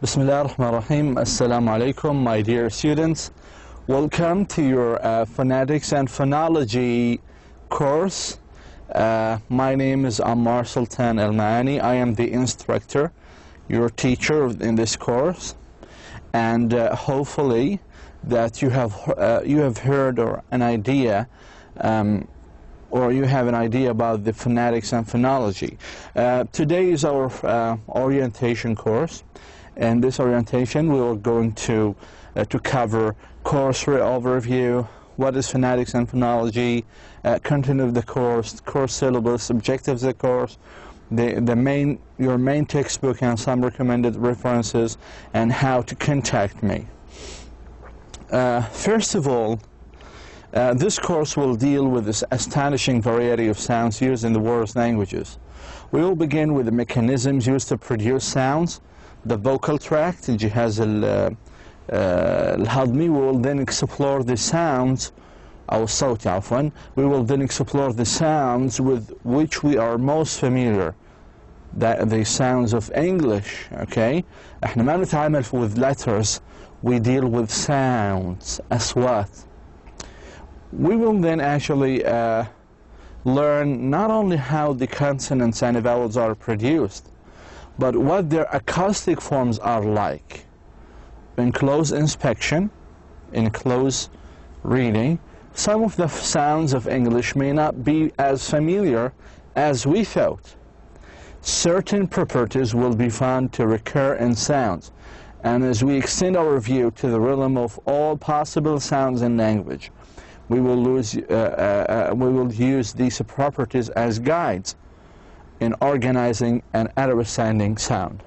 Bismillah ar-Rahman ar-Rahim. Assalamu alaikum, my dear students. Welcome to your phonetics and phonology course. My name is Ammar Sultan al-Maani. I am the instructor, your teacher in this course, and hopefully that you have heard or an idea or you have an idea about the phonetics and phonology. Today is our orientation course. In this orientation, we are going to cover course overview, what is phonetics and phonology, content of the course syllabus, objectives of the course, your main textbook and some recommended references, and how to contact me. First of all, this course will deal with this astonishing variety of sounds used in the world's languages. We will begin with the mechanisms used to produce sounds, the vocal tract, الجهاز الهضمي. We will then explore the sounds, أو الصوت عفوا. We will then explore the sounds with which we are most familiar, the sounds of English. Okay, احنا ما نتعامل with letters, we deal with sounds, أصوات. We will then actually learn not only how the consonants and vowels are produced, but what their acoustic forms are like. In close inspection, in close reading, some of the sounds of English may not be as familiar as we thought. Certain properties will be found to recur in sounds, and as we extend our view to the realm of all possible sounds in language, we will use these properties as guides in organizing and understanding sound.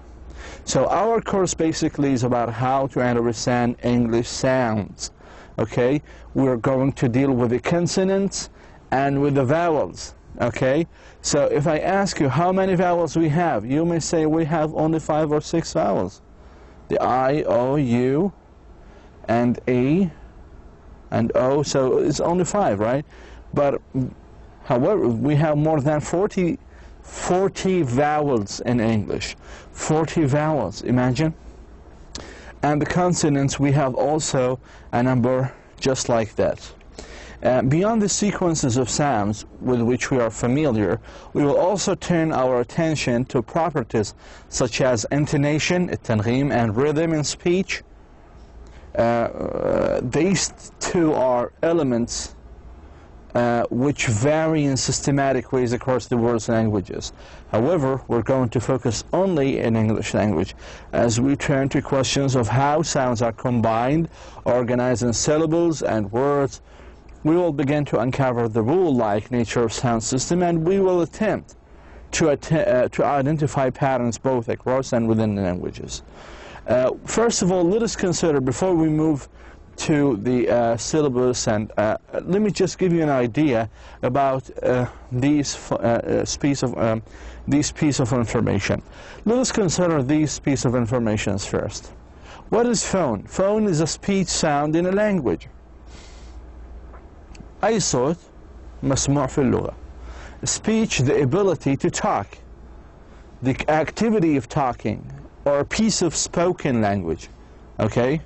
So our course basically is about how to understand English sounds. Okay, we're going to deal with the consonants and with the vowels. Okay, so if I ask you how many vowels we have, you may say we have only 5 or 6 vowels. The I, O, U, and E, and O, so it's only 5, right? But however, we have more than 40 vowels in English. 40 vowels, imagine. And the consonants, we have also a number just like that. Beyond the sequences of sounds with which we are familiar, we will also turn our attention to properties such as intonation, التنغيم, and rhythm in speech. These two are elements which vary in systematic ways across the world's languages. However, we're going to focus only in English language as we turn to questions of how sounds are combined, organized in syllables and words. We will begin to uncover the rule-like nature of sound system, and we will attempt to identify patterns both across and within the languages. First of all, let us consider, before we move to the syllabus, and let me just give you an idea about these piece of information. Let us consider these piece of information first. What is phone? Phone is a speech sound in a language. أي صوت مسموع في اللغة. Speech, the ability to talk, the activity of talking, or a piece of spoken language. Okay?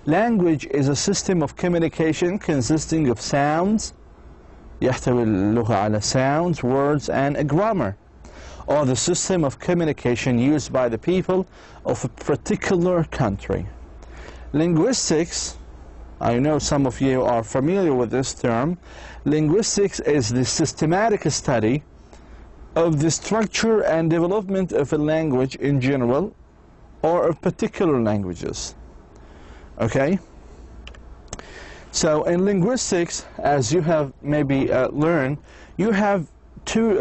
Language is a system of communication consisting of sounds, يحتوي اللغة على sounds, words, and a grammar, or the system of communication used by the people of a particular country. Linguistics, I know some of you are familiar with this term. Linguistics is the systematic study of the structure and development of a language in general, or of particular languages. Okay? So in linguistics, as you have maybe learned, you have two,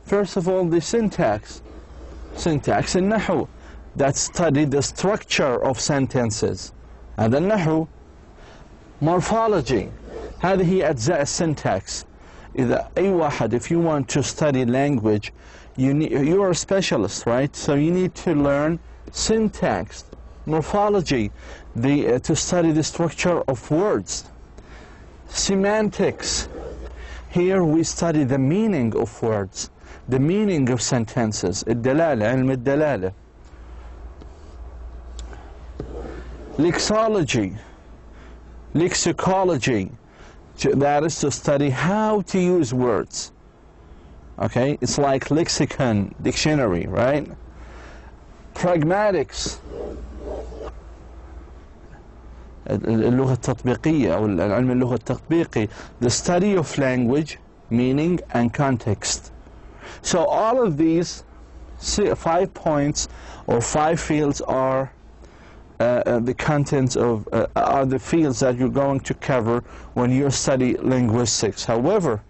first of all, the syntax and النحو, that study the structure of sentences. And the النحو. Morphology, هذه أجزاء السنتاكس. إذا أي واحد, if you want to study language, you are a specialist, right? So you need to learn syntax, morphology, to study the structure of words. Semantics, here we study the meaning of words, the meaning of sentences. الدلالة, علم الدلالة. Lexicology, lexicology, that is to study how to use words. Okay, it's like lexicon, dictionary, right? Pragmatics, اللغة التطبيقية أو علم اللغة التطبيقي, the study of language, meaning and context. So all of these 5 points or 5 fields are the contents of are the fields that you're going to cover when you study linguistics. However,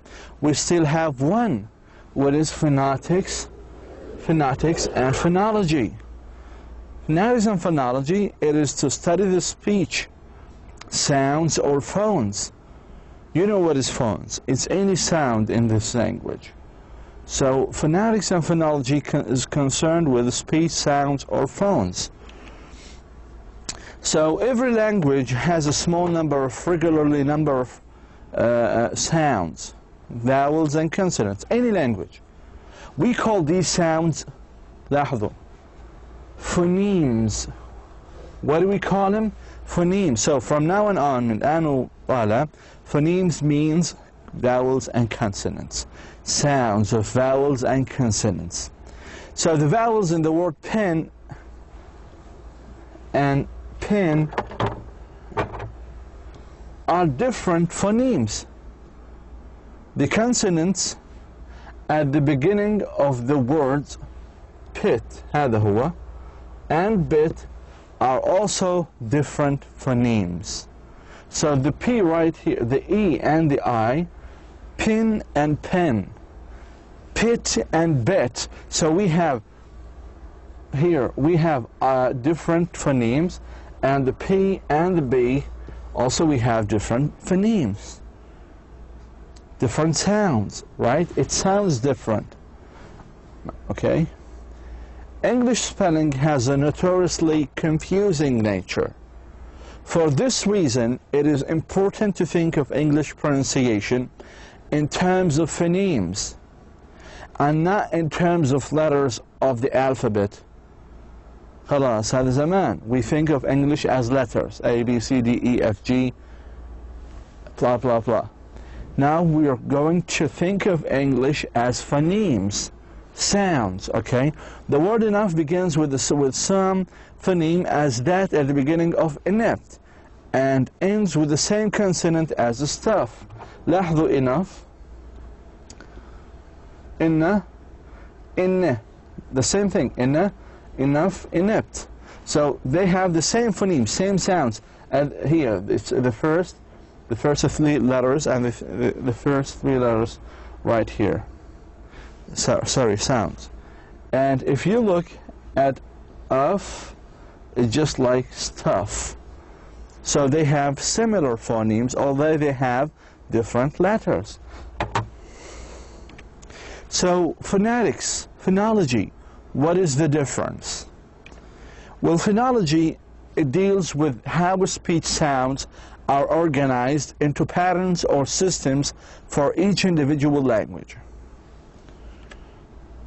we still have one, what is phonetics and phonology. Phonetics and phonology, it is to study the speech, sounds or phones. You know what is phones? It's any sound in this language. So phonetics and phonology is concerned with speech, sounds or phones. So every language has a small number of regularly number of sounds, vowels and consonants. Any language. We call these sounds لاحظوا phonemes. What do we call them? Phonemes. So from now on, من الآن وطالع, phonemes means vowels and consonants. Sounds of vowels and consonants. So the vowels in the word pen and pin are different phonemes. The consonants at the beginning of the words pit, هذا هو, and bit are also different phonemes. So the P right here, the E and the I, pin and pen, pit and bet. So we have here, we have different phonemes, and the P and the B, also we have different phonemes. Different sounds, right? It sounds different. Okay? English spelling has a notoriously confusing nature. For this reason, it is important to think of English pronunciation in terms of phonemes and not in terms of letters of the alphabet. خلاص هذا زمان. We think of English as letters, A, B, C, D, E, F, G, blah, blah, blah. Now we are going to think of English as phonemes, sounds, okay? The word enough begins with some phoneme as that at the beginning of inept and ends with the same consonant as the stuff. لاحظوا enough, inna, the same thing, inna, enough, inept. So they have the same phoneme, same sounds. And here, it's the first 3 letters and the first 3 letters right here. So, sorry, sounds. And if you look at of, it's just like stuff. So they have similar phonemes, although they have different letters. So phonetics, phonology, what is the difference? Well, phonology, it deals with how speech sounds are organized into patterns or systems for each individual language.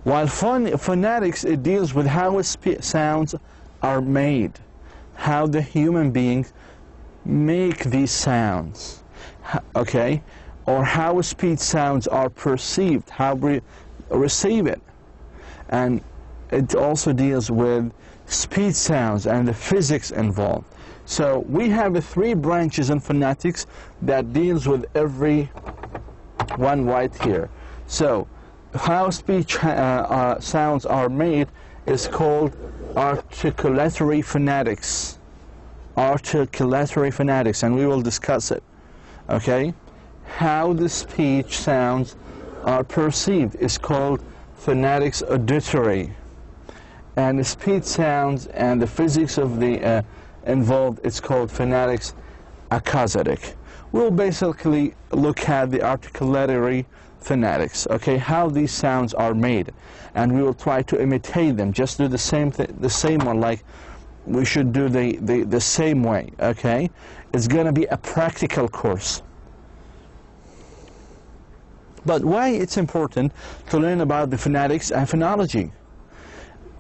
While phonetics, it deals with how sounds are made, how the human beings make these sounds, okay? Or how speech sounds are perceived, how we receive it. And it also deals with speech sounds and the physics involved. So we have 3 branches in phonetics that deals with every one right here. So how speech sounds are made is called articulatory phonetics. Articulatory phonetics, and we will discuss it. Okay? How the speech sounds are perceived is called phonetics auditory. And the speech sounds and the physics of the involved, it's called phonetics acoustics. We'll basically look at the articulatory phonetics, okay, how these sounds are made, and we will try to imitate them. Just do the same one, like we should do the same way, okay? It's going to be a practical course. But why it's important to learn about the phonetics and phonology?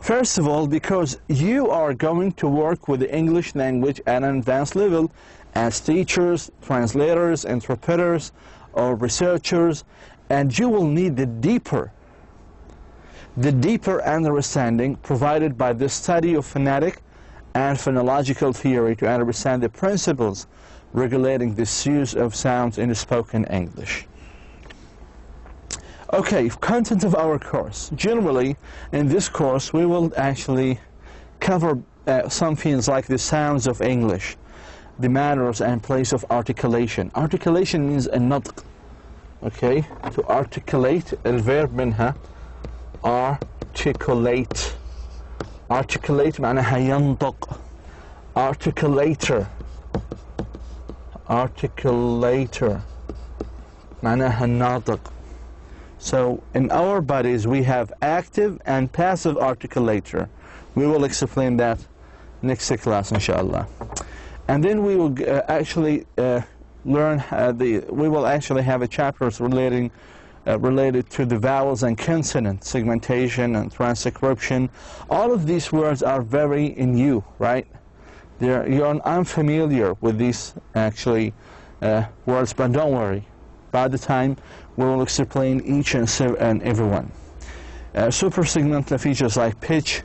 First of all, because you are going to work with the English language at an advanced level as teachers, translators, interpreters, or researchers, and you will need the deeper understanding provided by the study of phonetic and phonological theory to understand the principles regulating this use of sounds in spoken English. Okay, content of our course. Generally, in this course, we will actually cover some things like the sounds of English, the manners and place of articulation. Articulation means النطق. Okay, to articulate, الverb منها articulate. Articulate معناها ينطق. Articulator. Articulator معناها الناطق. So in our bodies we have active and passive articulator. We will explain that next class inshallah. And then we will actually learn we will actually have a chapters related to the vowels and consonant segmentation and transcription. All of these words are very new, right? You're unfamiliar with these actually words, but don't worry. By the time we will explain each and every one. Super segmental features like pitch,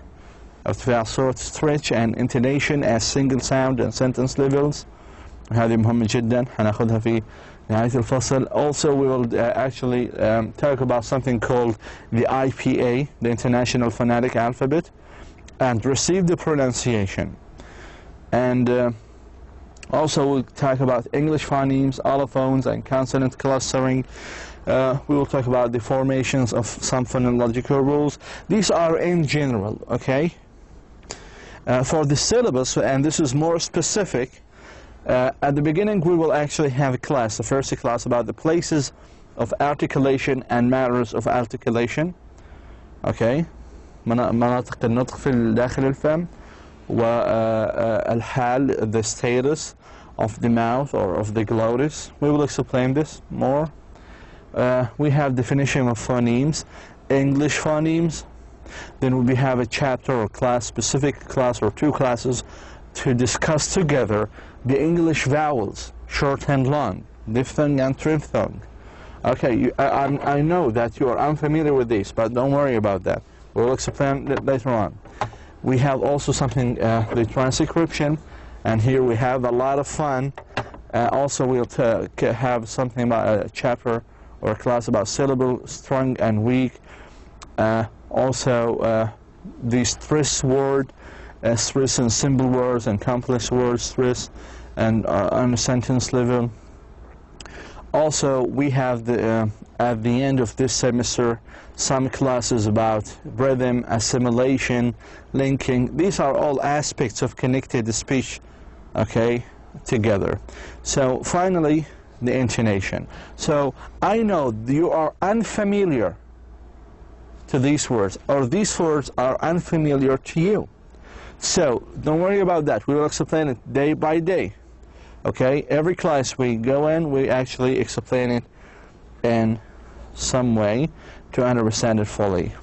ارتفاع صوت, stretch, and intonation as single sound and sentence levels. هذه مهمة جدا هناخدها في نهاية الفصل. Also we will actually talk about something called the IPA, the International Phonetic Alphabet, and receive the pronunciation. And also we'll talk about English phonemes, allophones, and consonant clustering. We will talk about the formations of some phonological rules. These are in general, okay? For the syllabus, and this is more specific, at the beginning we will actually have a class, the first class, about the places of articulation and manners of articulation. Okay? مناطق النطق في داخل الفم. والحال, the status of the mouth or of the glottis. We will explain this more. We have definition of phonemes, English phonemes. Then we have a chapter or class, specific class or two classes to discuss together the English vowels, short and long, diphthong and triphthong. Okay, I know that you are unfamiliar with these, but don't worry about that. We will explain it later on. We have also something, the transcription, and here we have a lot of fun. Also we'll have something about a chapter or a class about syllable, strong and weak. Also the stress word, stress and simple words and complex words, stress and on a sentence level. Also we have at the end of this semester some classes about rhythm, assimilation, linking. These are all aspects of connected speech, okay, together. So finally, the intonation. So I know you are unfamiliar to these words, or these words are unfamiliar to you. So don't worry about that. We will explain it day by day. Okay, every class we go in, we actually explain it in some way to understand it fully.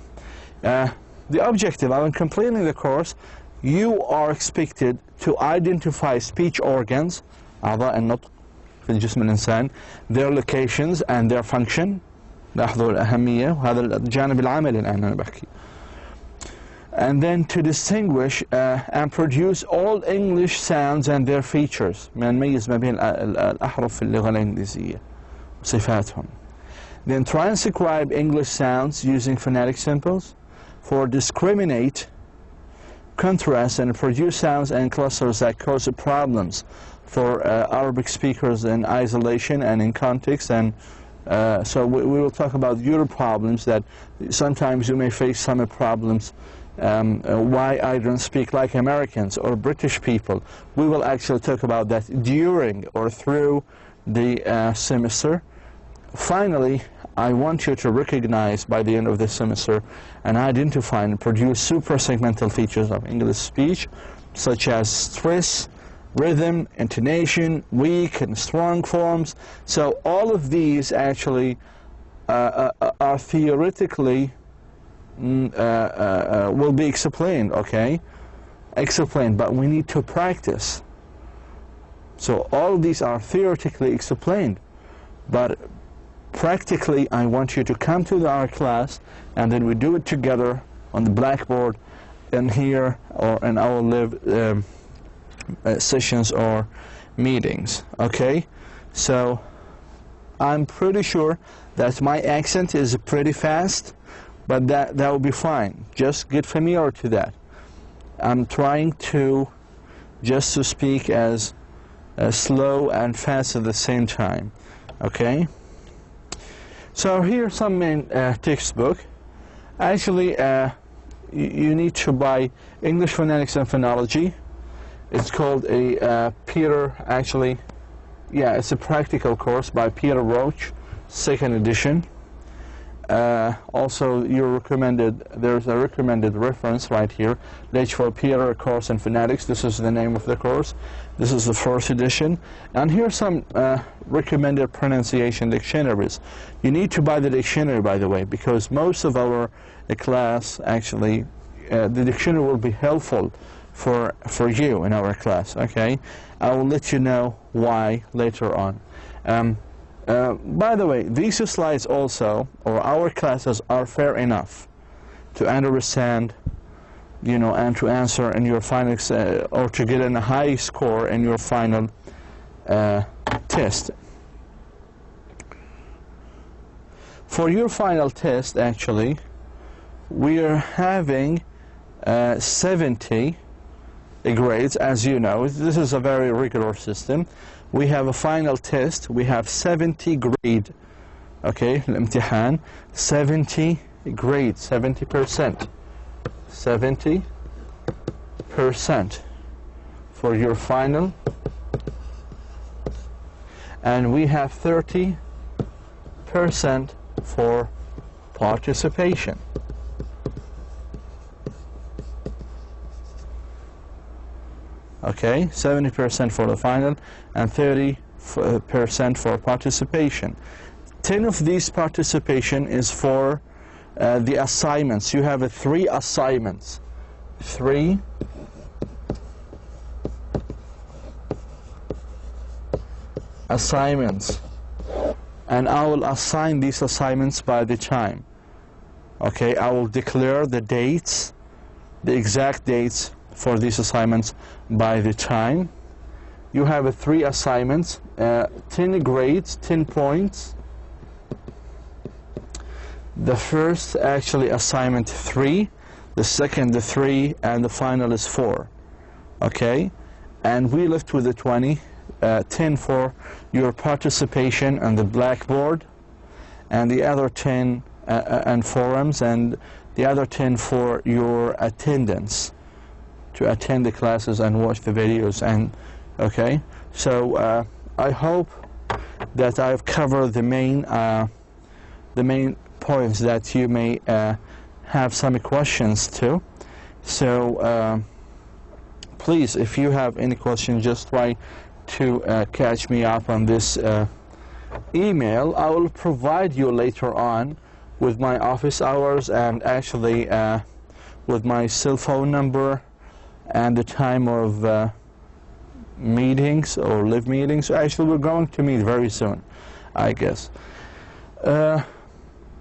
The objective of completing the course, you are expected to identify speech organs, أعضاء النطق في الجسم الإنسان, their locations and their function. لاحظوا الأهمية وهذا الجانب العملي الآن أنا بحكي. And then to distinguish and produce all English sounds and their features. نميز ما بين الأحرف في اللغة الإنجليزية وصفاتهم. Then transcribe English sounds using phonetic symbols for discriminate, contrast, and produce sounds and clusters that cause problems for Arabic speakers in isolation and in context. And so we will talk about your problems, that sometimes you may face some problems. Why I don't speak like Americans or British people. We will actually talk about that during or through the semester. Finally, I want you to recognize by the end of this semester and identify and produce suprasegmental features of English speech, such as stress, rhythm, intonation, weak and strong forms. So all of these actually are theoretically will be explained, okay? Explained, but we need to practice. So all these are theoretically explained, but practically I want you to come to our class, and then we do it together on the blackboard in here or in our live sessions or meetings, okay? So I'm pretty sure that my accent is pretty fast, but that will be fine. Just get familiar to that. I'm trying to just to speak as slow and fast at the same time, okay? So here's some main textbook. Actually, you need to buy English Phonetics and Phonology. It's called a Peter, actually, yeah, it's a practical course by Peter Roach, 2nd edition. Also, there's a recommended reference right here, H for Peter Course in Phonetics. This is the name of the course. This is the 1st edition. And here's some recommended pronunciation dictionaries. You need to buy the dictionary, by the way, because most of our class, actually, the dictionary will be helpful for you in our class, okay? I will let you know why later on. By the way, these slides also, or our classes, are fair enough to understand, you know, and to answer in your final, or to get a high score in your final test. For your final test, actually, we are having 70 grades, as you know. This is a very regular system. We have a final test. We have 70 grade, okay, الامتحان 70 grade, 70%, 70% for your final, and we have 30% for participation. Okay, 70% for the final and 30% for participation. 10 of these participation is for the assignments. You have 3 assignments. 3 assignments. And I will assign these assignments by the time. Okay, I will declare the dates, the exact dates for these assignments by the time. You have 3 assignments, 10 grades, 10 points. The first actually assignment 3, the second 3, and the final is 4. Okay, and we left with the 20, 10 for your participation on the blackboard, and the other 10 and forums, and the other 10 for your attendance, to attend the classes and watch the videos. And okay, so I hope that I've covered the main points that you may have some questions to. So please, if you have any questions, just try to catch me up on this email. I will provide you later on with my office hours, and actually with my cell phone number and the time of meetings or live meetings. Actually, we're going to meet very soon, I guess.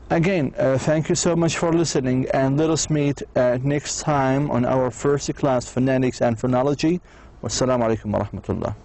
Again, thank you so much for listening, and let us meet next time on our first class, Phonetics and Phonology. Wassalamu alaikum wa rahmatullah.